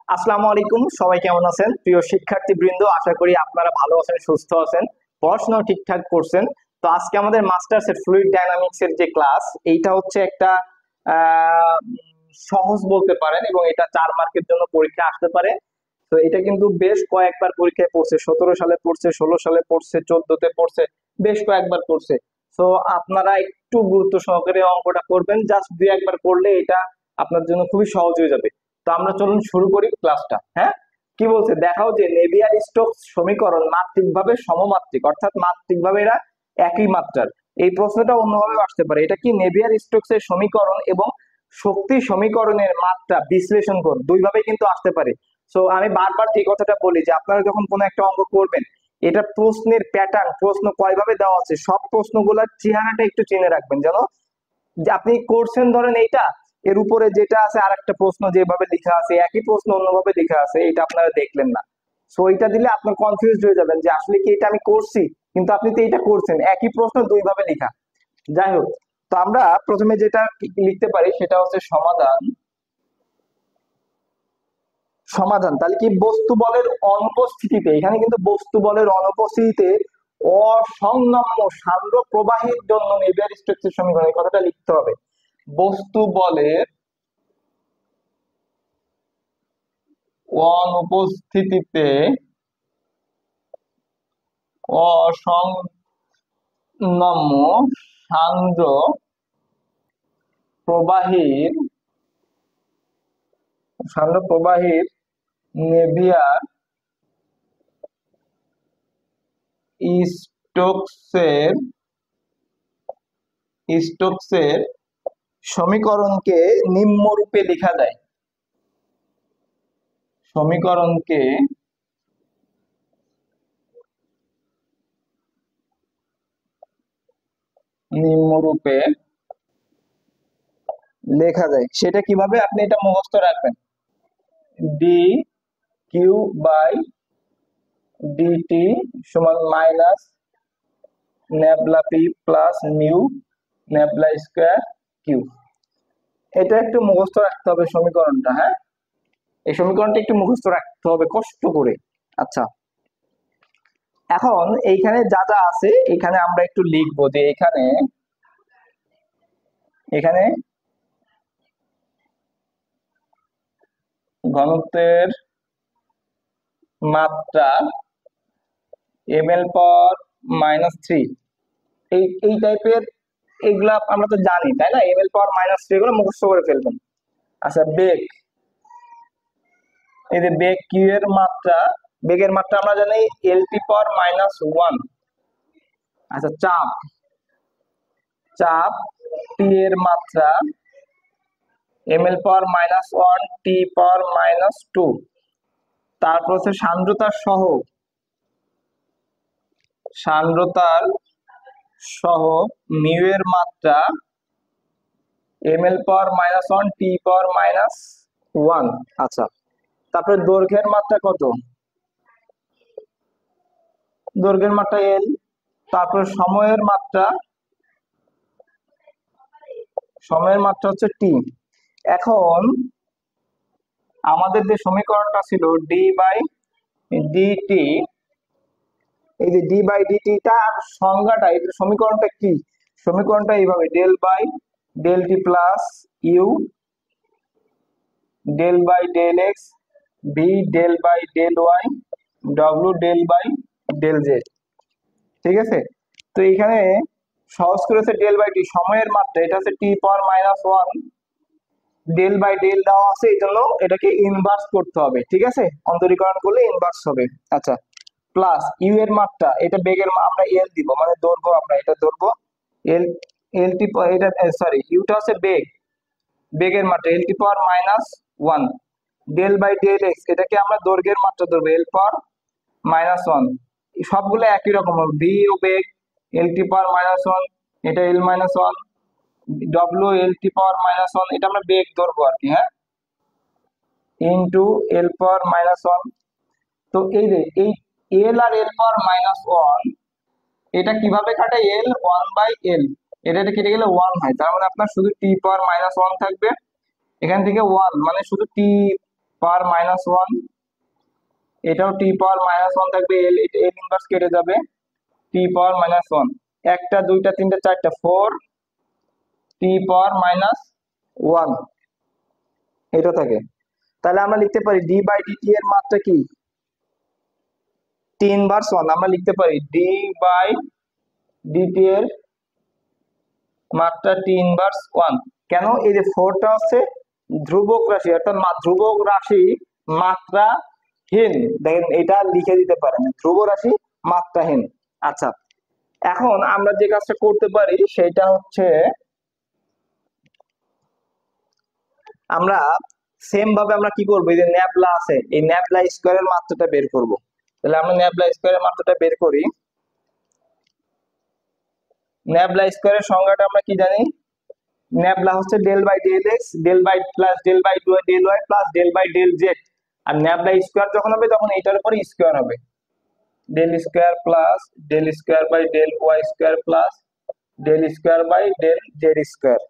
আসসালামু আলাইকুম, সবাই কেমন আছেন? প্রিয় শিক্ষার্থীবৃন্দ, আশা করি আপনারা ভালো আছেন, সুস্থ আছেন, পড়াশোনা ঠিকঠাক করছেন। তো আজকে আমাদের মাস্টার্স এর ফ্লুইড ডায়নামিক্স এর যে ক্লাস, এইটা হচ্ছে একটা সহজ বলতে পারেন, এবং এটা 4 মার্কের জন্য পরীক্ষা আসতে পারে। তো এটা কিন্তু বেশ কয়েকবার পরীক্ষায় পড়ছে, 17 সালে পড়ছে, 16 সালে পড়ছে, 14তে পড়ছে, বেশ কয়েকবার পড়ছে। তো আপনারা একটু গুরুত্ব সহকারে অঙ্কটা করবেন, জাস্ট 2 একবার করলে এটা আপনার জন্য খুবই সহজ হয়ে যাবে। তো আমরা চলুন শুরু করি ক্লাসটা। হ্যাঁ, কি বলছে দেখাও যে নেভিয়ার স্টোকস সমীকরণ মাত্রিকভাবে সমমাত্রিক, অর্থাৎ মাত্রিকভাবে এরা একই মাত্রার। এই প্রশ্নটা অন্যভাবে আসতে পারে, এটা কি নেভিয়ার স্টোকস এর সমীকরণ এবং শক্তি সমীকরণের মাত্রা বিশ্লেষণ করুন, দুইভাবে কিন্তু আসতে পারে। সো আমি বারবার এই কথাটা বলি যে আপনারা যখন কোনো একটা অঙ্ক করবেন, এটা প্রশ্নের প্যাটার্ন, প্রশ্ন কয়ভাবে দেওয়া আছে, সব প্রশ্নগুলোর চেহারাটা একটু চিনে রাখবেন, যেন যে আপনি করছেন ধরেন এইটা, এর উপরে যেটা আছে আর একটা প্রশ্ন যেভাবে লেখা আছে, একই প্রশ্ন অন্যভাবে লেখা আছে, এটা আপনারা দেখলেন না। সো এটা দিলে আপনি কনফিউজড হয়ে যাবেন যে আসলে কি এটা আমি করছি, কিন্তু আপনি তো এটা করছেন, একই প্রশ্ন দুইভাবে লেখা। যাই হোক, তো আমরা প্রথমে যেটা লিখতে পারি সেটা হচ্ছে সমাধান। সমাধান তাহলে কি, বস্তু বলের অনুপস্থিতিতে, এখানে কিন্তু বস্তু বলের অনুপস্থিতিতে অসংলগ্ন সান্দ্র প্রবাহের জন্য নেভিয়ার স্টোকসের সমীকরণ, এই কথাটা লিখতে হবে। বস্তু বলের অনুপস্থিতিতে অসংলগ্ন সান্দ্র প্রবাহীর নেভিয়ার স্টোকসের স্টোকসের সমীকরণকে নিম্নরূপে লেখা যায়। সমীকরণকে নিম্নরূপে লেখা যায়। সেটা কিভাবে, আপনি এটা মুখস্থ রাখবেন। ডি কিউ বাই ডিটি সমান minus nabla p plus mu nabla square q. এটা একটু মুখস্থ রাখতে হবে সমীকরণটা। হ্যাঁ, এই সমীকরণটা একটু মুখস্থ রাখতে হবে কষ্ট করে। আচ্ছা, এখন এইখানে যা যা আছে এখানে আমরা একটু লিখবো যে এখানে এখানে ঘনত্বের মাত্রা ml/-3, এই টাইপের, এইগুলা আমরা তো জানি তাই না, ml/-3 এগুলো মুখস্থ করে ফেলবেন। আচ্ছা, বেগ, এই যে বেগ কিউ এর মাত্রা, বেগের মাত্রা আমরা জানি L_-1। আচ্ছা, চাপ, চাপ টি এর মাত্রা ml/-1 T/-2। তারপর হচ্ছে সান্দ্রতার সহ মিউ এর মাত্রা ml/-1 T/-1। আচ্ছা, তারপরে দৈর্ঘ্যের মাত্রা কত, দৈর্ঘ্যের মাত্রা এল। তারপরে সময়ের মাত্রা হচ্ছে টি। এখন আমাদের যে সমীকরণটা ছিল ডি বাই ডিটি, এই যে ডি বাই ডিটিটার সংজ্ঞাটা, এই সমীকরণটা কি, সমীকরণটা এইভাবে, del by del t plus u del by del x v del by del y ডব্লিউ ডেল বাই ডেল জেড। ঠিক আছে, তো এখানে সহজ করেছে ডেল বাই টি সময়ের মাত্রা, এটা হচ্ছে T/-1, ডেল বাই ডেল দেওয়া আছে, এই জন্য এটাকে ইনভার্স করতে হবে। ঠিক আছে, অন্তরীকরণ করলে ইনভার্স হবে। আচ্ছা, প্লাস ইউ এর মাত্রা, এটা বেগের আমরা এল দিব, মানে দৈর্ঘ্য, আমরা এটা দৈর্ঘ্য এল, এল টি, এটা সরি, ইউটা হচ্ছে বেগ, বেগের মাত্রা L_-1 del by del x, এটাকে আমরা দৈর্ঘ্যের মাত্রা ধরবো L_-1। সবগুলো একই রকম হবে, ভি ও বেগ L_-1, এটা L-1, ডব্লিউ L_-1, এটা আমরা বেগ ধরবো আর কি। হ্যাঁ, ইন্টু L_-1। তো এই যে এই এল আর L_-1 এটা কিভাবে কাটে, L1/L, এটা কেটে গেলে 1 হয়, তার মানে আপনার শুধু T/-1 থাকবে। এখান থেকে 1 মানে শুধু টি পাওয়ার মাইনাস ওয়ান, এটাও টি পাওয়ার মাইনাস ওয়ান থাকবে, এল এল ইনভার্স কেটে যাবে, টি পাওয়ার মাইনাস ওয়ান, একটা দুইটা তিনটা চারটা, ফোর টি পাওয়ার মাইনাস ওয়ান, এটা থাকে। তাহলে আমরা লিখতে পারি ডি বাই ডিটি এর মাত্রা কি, টি ইনভার্স ওয়ান। আমরা লিখতে পারি ডি বাই ডিটি এর মাত্রা টি ইনভার্স ওয়ান। কেন? এই যে ফোরটা হচ্ছে ধ্রুবক রাশি, অর্থাৎ ধ্রুবক রাশি মাত্রাহীন। দেখেন এটা লিখে দিতে পারেন, ধ্রুব রাশি মাত্রাহীন। আচ্ছা, এখন আমরা যে কাজটা করতে পারি সেটা হচ্ছে আমরা সেম ভাবে আমরা কি করবো, এই যে ন্যাবলা আছে, এই ন্যাবলা স্কয়ারের মাত্রাটা বের করব। তাহলে আমরা ন্যাবলা স্কয়ারের মাত্রাটা বের করি। ন্যাবলা স্কয়ারের সংজ্ঞাটা আমরা কি জানি, ন্যাবলা হচ্ছে del by del x, del by plus del by del y plus del by del z. আর ন্যাবলা স্কয়ার যখন হবে তখন এটার উপরে স্কয়ার হবে, del square plus del square by del y square plus del square by del z square.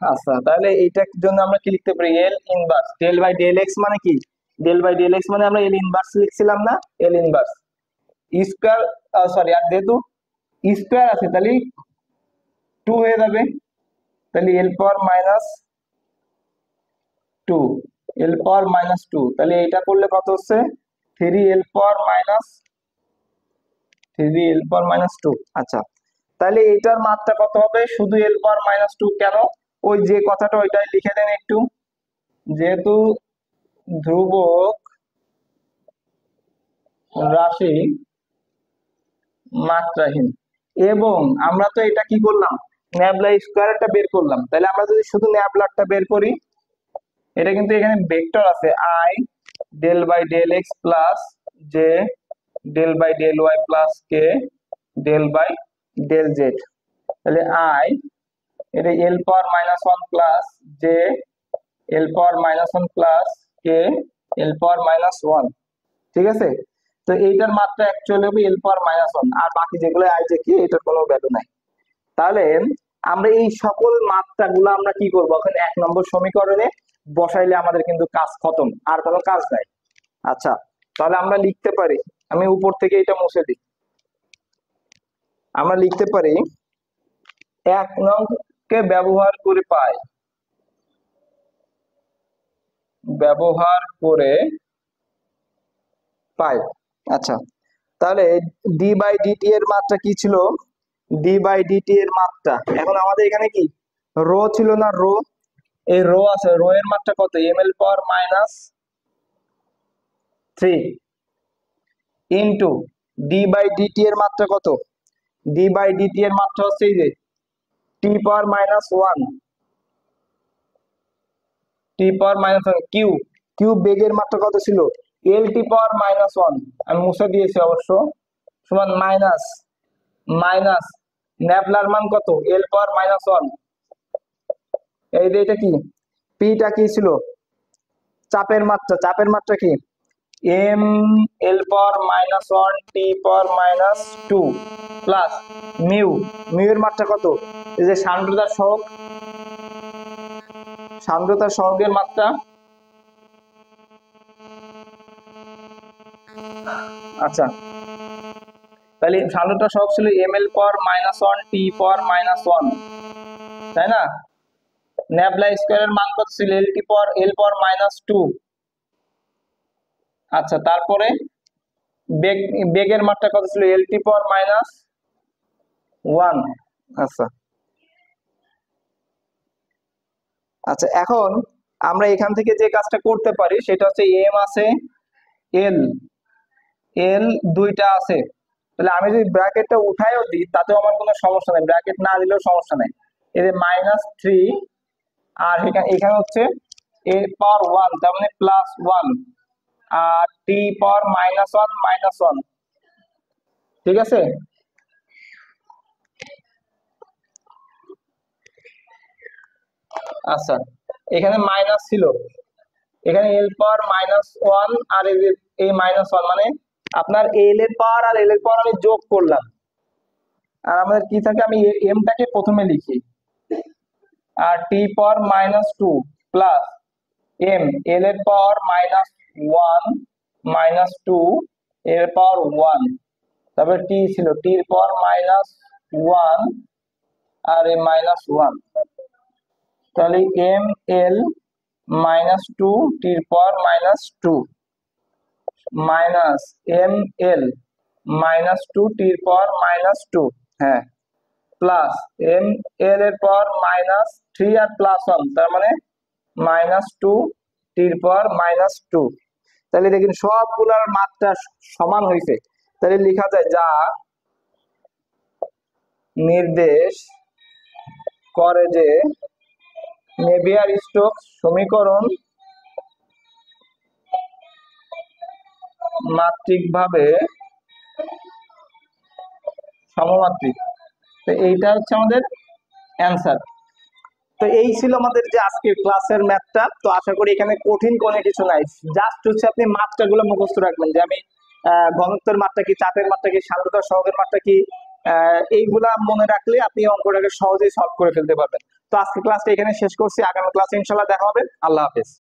আচ্ছা, তাহলে এইটার জন্য আমরা কি লিখতে পারি, L inverse del by del x মানে কি, ডেল বাই ডেল এক্স মানে আমরা এল ইনভার্স লিখছিলাম না, এল ইনভার্স স্কয়ার, সরি, আর যেহেতু স্কয়ার আছে তাহলে টু হয়ে যাবে, তাহলে L power minus two, L power minus two, তাহলে এটা করলে কত হচ্ছে, three L power minus three L power minus two. আচ্ছা, তাহলে এটার মাত্রা কত হবে, শুধু এল পাওয়ার মাইনাস টু। কেন? ওই যে কথাটা ওইটাই লিখে দেন একটু, যেহেতু ধ্রুবক রাশি মাত্রাহীন, এবং আমরা তো এটা কি করলাম, ন্যাবলা স্কয়ারটা বের করলাম। তাহলে আমরা যদি শুধু ন্যাবলারটা বের করি, এটা কিন্তু এখানে ভেক্টর আছে, i del by del x plus j del by del y plus k del by del z. তাহলে আই এটা l power minus one plus j l power minus one plus k l power minus one. ঠিক আছে, তো এইটার মাত্রা actually হবে এল power minus one, আর বাকি যেগুলো আই যে কি এটার কোনো ভ্যালু নাই। তাহলে আমরা এই সকল মাত্রাগুলো আমরা কি করবো, এখন এক নম্বর সমীকরণে বসাইলে আমাদের কিন্তু কাজ খতম, আর কোনো কাজ নাই। আচ্ছা, তাহলে আমরা লিখতে পারি, আমি উপর থেকে এটা মুছে দিই, আমরা লিখতে পারি এক নংকে ব্যবহার করে পাই, ব্যবহার করে পাই। আচ্ছা, তাহলে ডি বাই ডিটি এর মাত্রা কি ছিল, ডি বাই ডিটি এর মাত্রা, এখন আমাদের এখানে কি রো ছিল না, রো, এই রো আছে, রো এর মাত্রা কত, M L power minus three into d by d t এর মাত্রা কত, ডি বাই ডিটি এর মাত্রা হচ্ছে এই যে টি পাওয়ার মাইনাস ওয়ান, টি power minus one, q q বেগের মাত্রা কত ছিল, এল টি পাওয়ার মাইনাস ওয়ান, আমি মুছে দিয়েছি অবশ্য, সমান মাইনাস মাইনাস ন্যাবলার মান কত, এল পাওয়ার মাইনাস ওয়ান, এই যে এটা কি, পিটা কি ছিল, চাপের মাত্রা, চাপের মাত্রা কি, M L power minus one টি power minus two plus mu, mu এর মাত্রা কত, এই যে সান্দ্রতার সহগ, সান্দ্রতার সহগের মাত্রা। আচ্ছা, তাহলে সান্দ্রতার সহগ ছিল M L power minus one টি পাওয়ার মাইনাস ওয়ান, তাই না, ন্যাবলা স্কয়ারের মান কত ছিল, এল পাওয়ার মাইনাস টু। আচ্ছা, তারপরে বেগ, বেগের মাত্রা কত ছিল, এল টি পাওয়ার মাইনাস ওয়ান। আচ্ছা আচ্ছা, এখন আমরা এখান থেকে যে কাজটা করতে পারি সেটা হচ্ছে এম আছে, এল এল দুইটা আছে, তাহলে আমি যদি ব্র্যাকেটটা উঠায়ও দিই তাতেও আমার কোনো সমস্যা নেই, ব্র্যাকেট না দিলেও সমস্যা নেই। এই যে মাইনাস থ্রি, আর এখানে হচ্ছে এ পাওয়ার ওয়ান, তার মানে প্লাস ওয়ান, আর t power minus one minus one. ঠিক আছে, আচ্ছা, এখানে মাইনাস ছিল, এখানে এল পাওয়ার মাইনাস ওয়ান, আর এই মাইনাস ওয়ান মানে আপনার এল এর পাওয়ার আর এল এর পাওয়ার আমি যোগ করলাম, আর আমাদের কি থাকে, আমি এমটাকে প্রথমে লিখি, আর t power minus two plus m l এর পাওয়ার -1 -2 এর পাওয়ার 1, তারপরে টি ছিল টি এর পাওয়ার -1 আর এ -1, তাহলে এম এল -2 টি এর পাওয়ার -2 মাইনাস এম এল -2 টি এর পাওয়ার -2, হ্যাঁ, প্লাস এম এল এর পাওয়ার -3 আর +1, তার মানে -2 টি এর পাওয়ার -2। তাহলে দেখুন সবগুলার মাত্রা সমান হয়েছে। তাহলে লেখা যায় যা নির্দেশ করে যে নেভিয়ার-স্টোকস সমীকরণ মাত্রিকভাবে সমমাত্রিক। তো এইটা হচ্ছে আমাদের অ্যান্সার। তো এই ছিল আমাদের যে আজকের ক্লাসের ম্যাথটা। তো আশা করি এখানে কঠিন কোনো কিছু নাই, জাস্ট হচ্ছে আপনি মাত্রাগুলো মুখস্থ রাখবেন যে আমি ঘনত্বের মাত্রা কি, চাপের মাত্রা কি, সান্দ্রতা সহগের মাত্রা কি, এইগুলা মনে রাখলে আপনি অঙ্কটাকে সহজেই সলভ করে ফেলতে পারবেন। তো আজকে ক্লাসটা এখানে শেষ করছি, আগামী ক্লাসে ইনশাল্লাহ দেখা হবে। আল্লাহ হাফেজ।